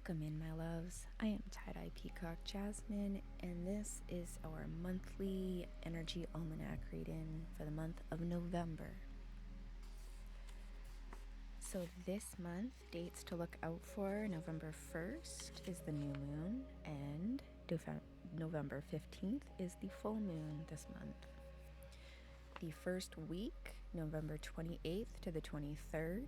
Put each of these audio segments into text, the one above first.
Welcome in, my loves. I am Tie-Dye Peacock Jasmine, and this is our monthly energy almanac reading for the month of November. So this month, dates to look out for: November 1st is the new moon, and November 15th is the full moon this month. The first week, November 28th to the 23rd,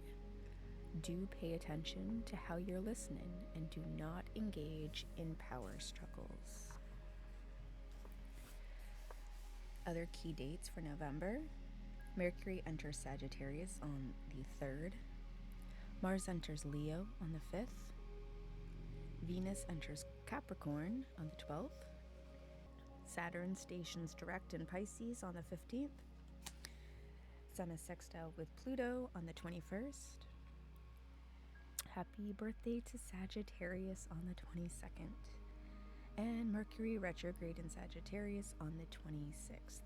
do pay attention to how you're listening and do not engage in power struggles. Other key dates for November: Mercury enters Sagittarius on the 3rd. Mars enters Leo on the 5th. Venus enters Capricorn on the 12th. Saturn stations direct in Pisces on the 15th. Sun is sextile with Pluto on the 21st. Happy birthday to Sagittarius on the 22nd. And Mercury retrograde in Sagittarius on the 26th.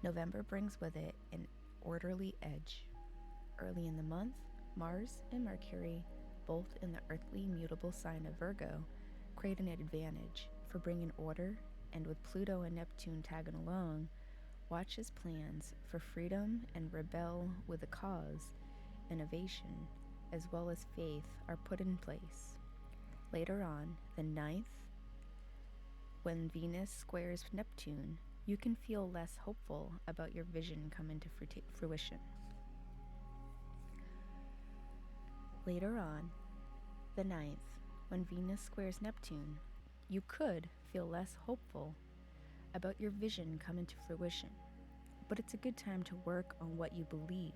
November brings with it an orderly edge. Early in the month, Mars and Mercury, both in the earthly mutable sign of Virgo, create an advantage for bringing order, and with Pluto and Neptune tagging along, watch as plans for freedom and rebel with a cause, innovation, as well as faith are put in place. Later on, the 9th, when Venus squares Neptune, you can feel less hopeful about your vision coming to fruition. Later on, the 9th, when Venus squares Neptune, you could feel less hopeful about your vision coming to fruition, but it's a good time to work on what you believe.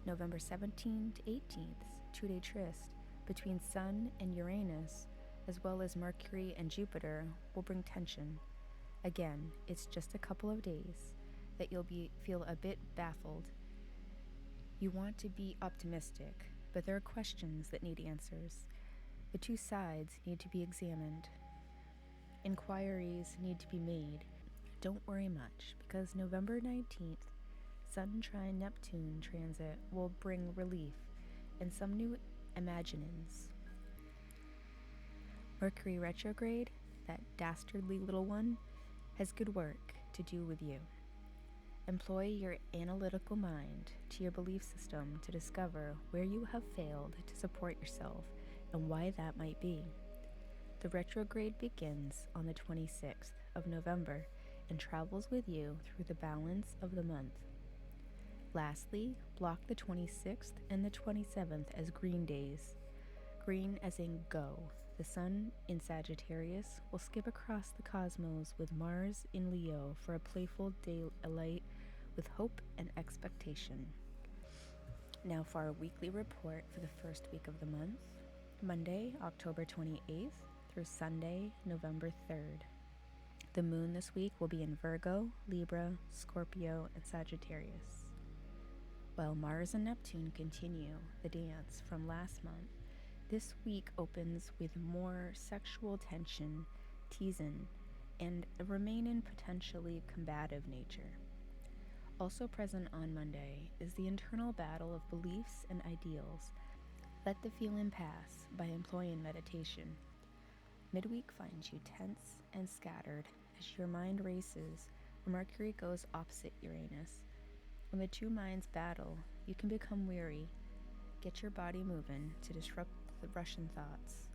November 17th to 18th, 2-day tryst between Sun and Uranus, as well as Mercury and Jupiter, will bring tension. Again, it's just a couple of days that you'll feel a bit baffled. You want to be optimistic, but there are questions that need answers. The two sides need to be examined. Inquiries need to be made. Don't worry much, because November 19th, Sun trine Neptune transit will bring relief and some new imaginings. Mercury retrograde, that dastardly little one, has good work to do with you. Employ your analytical mind to your belief system to discover where you have failed to support yourself and why that might be. The retrograde begins on the 26th of November and travels with you through the balance of the month. Lastly, block the 26th and the 27th as green days. Green as in go. The Sun in Sagittarius will skip across the cosmos with Mars in Leo for a playful day alight with hope and expectation. Now for our weekly report for the first week of the month, Monday, October 28th through Sunday, November 3rd. The moon this week will be in Virgo, Libra, Scorpio, and Sagittarius. While Mars and Neptune continue the dance from last month, this week opens with more sexual tension, teasing, and a remaining potentially combative nature. Also present on Monday is the internal battle of beliefs and ideals. Let the feeling pass by employing meditation. Midweek finds you tense and scattered as your mind races where Mercury goes opposite Uranus. When the two minds battle, you can become weary. Get your body moving to disrupt the rushing thoughts.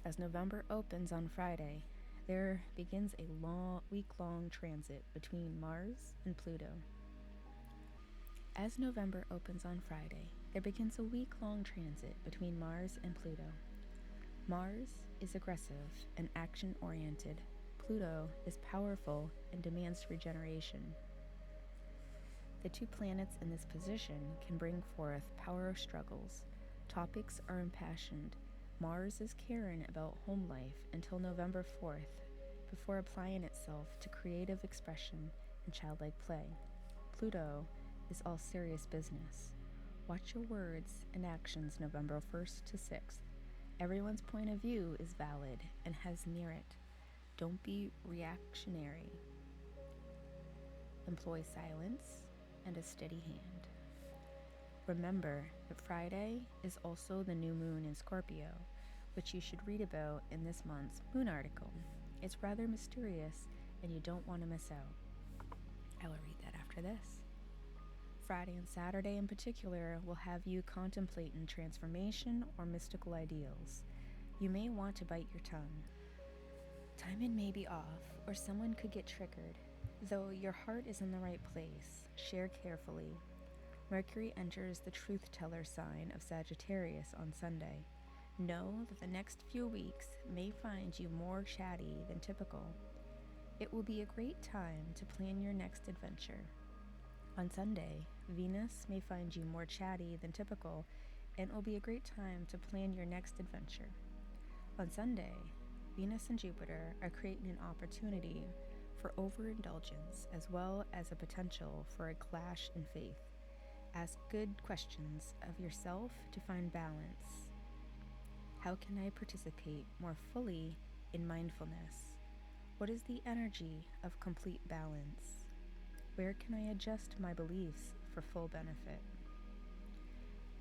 As November opens on Friday, there begins a week-long transit between Mars and Pluto. As November opens on Friday, there begins a week-long transit between Mars and Pluto. Mars is aggressive and action-oriented. Pluto is powerful and demands regeneration. The two planets in this position can bring forth power struggles. Topics are impassioned. Mars is caring about home life until November 4th, before applying itself to creative expression and childlike play. Pluto is all serious business. Watch your words and actions November 1st to 6th. Everyone's point of view is valid and has merit. Don't be reactionary. Employ silence and a steady hand. Remember that Friday is also the new moon in Scorpio, which you should read about in this month's moon article. It's rather mysterious, and you don't want to miss out. I will read that after this. Friday and Saturday in particular will have you contemplating transformation or mystical ideals. You may want to bite your tongue. Timing may be off, or someone could get triggered. Though your heart is in the right place, share carefully. Mercury enters the truth teller sign of Sagittarius on Sunday. Know that the next few weeks may find you more chatty than typical. It will be a great time to plan your next adventure. On Sunday, Venus may find you more chatty than typical, and it will be a great time to plan your next adventure. On Sunday, Venus and Jupiter are creating an opportunity for overindulgence as well as a potential for a clash in faith. Ask good questions of yourself to find balance. How can I participate more fully in mindfulness? What is the energy of complete balance? Where can I adjust my beliefs for full benefit?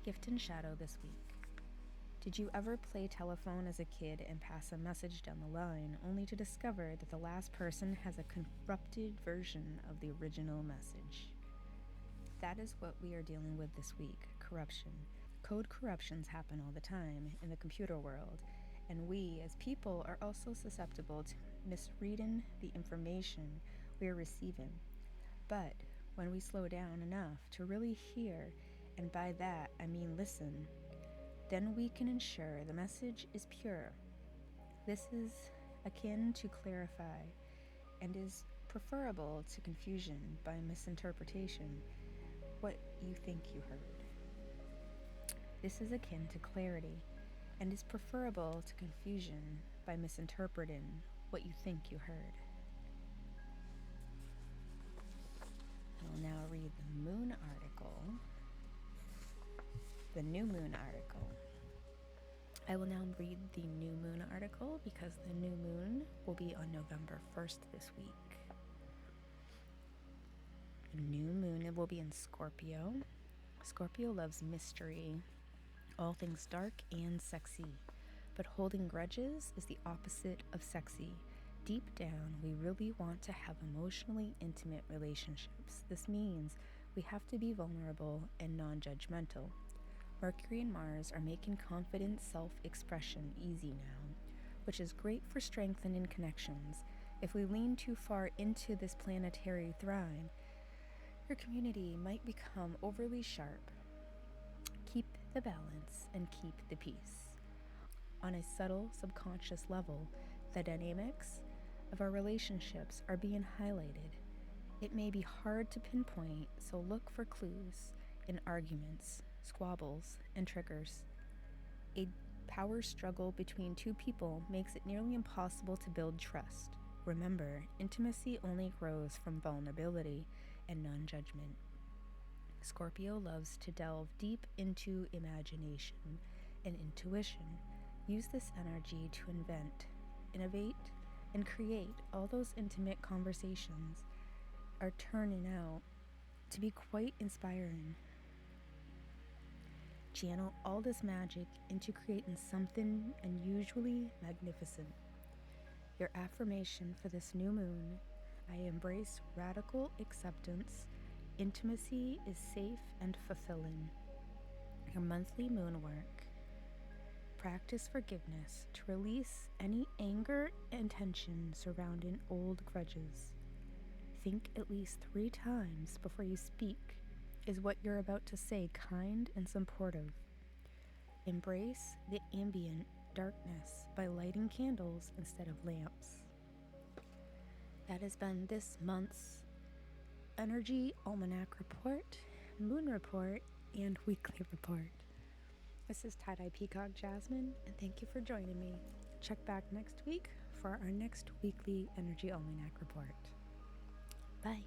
Gift and shadow this week. Did you ever play telephone as a kid and pass a message down the line only to discover that the last person has a corrupted version of the original message? That is what we are dealing with this week, corruption. Code corruptions happen all the time in the computer world, and we as people are also susceptible to misreading the information we are receiving. But when we slow down enough to really hear, and by that I mean listen, then we can ensure the message is pure. This is akin to clarify and is preferable to confusion by misinterpretation, what you think you heard. This is akin to clarity and is preferable to confusion by misinterpreting what you think you heard. I will now read the moon article, the new moon article. I will now read the new moon article because the new moon will be on November 1st this week. The new moon will be in Scorpio. Scorpio loves mystery, all things dark and sexy. But holding grudges is the opposite of sexy. Deep down, we really want to have emotionally intimate relationships. This means we have to be vulnerable and non-judgmental. Mercury and Mars are making confident self-expression easy now, which is great for strengthening connections. If we lean too far into this planetary thrine, your community might become overly sharp. Keep the balance and keep the peace. On a subtle, subconscious level, the dynamics of our relationships are being highlighted. It may be hard to pinpoint, so look for clues in arguments, squabbles, and triggers. A power struggle between two people makes it nearly impossible to build trust. Remember, intimacy only grows from vulnerability and non-judgment. Scorpio loves to delve deep into imagination and intuition. Use this energy to invent, innovate, and create. All those intimate conversations are turning out to be quite inspiring. Channel all this magic into creating something unusually magnificent. Your affirmation for this new moon: I embrace radical acceptance. Intimacy is safe and fulfilling. Your monthly moon work: practice forgiveness to release any anger and tension surrounding old grudges. Think at least 3 times before you speak. Is what you're about to say kind and supportive? Embrace the ambient darkness by lighting candles instead of lamps. That has been this month's Energy Almanac Report, Moon Report, and Weekly Report. This is Tie-Dye Peacock Jasmine, and thank you for joining me. Check back next week for our next weekly Energy Almanac Report. Bye.